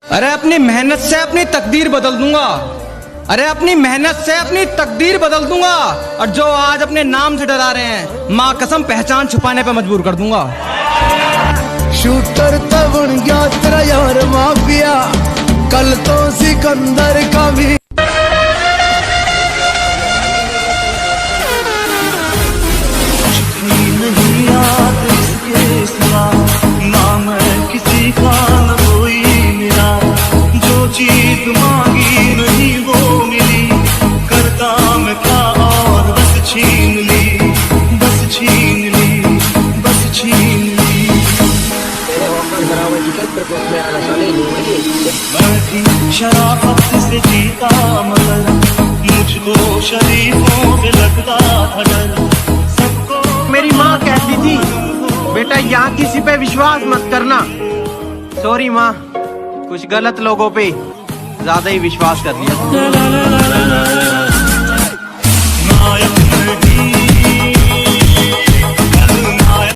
अरे अपनी मेहनत से अपनी तकदीर बदल दूंगा। अरे अपनी मेहनत से अपनी तकदीर बदल दूंगा। और जो आज अपने नाम से डरा रहे हैं, माँ कसम पहचान छुपाने पे मजबूर कर दूंगा। शूटर तो बन गया तेरा यार माफिया, कल तो सिकंदर का भी। नहीं याद इसके सिवा, ना मैं किसी का न कोई मेरा। जो चीज मांगी नहीं वो मिली, करता मैं था और बस छीन ली, बस छीन ली, बस छीन ली। मैं थी शराफत से जीता मगर मुझको शरीफों पे लगता था डर। मेरी माँ कहती थी बेटा यहाँ किसी पे विश्वास मत करना। सॉरी माँ, कुछ गलत लोगों पे ज्यादा ही विश्वास कर लिया।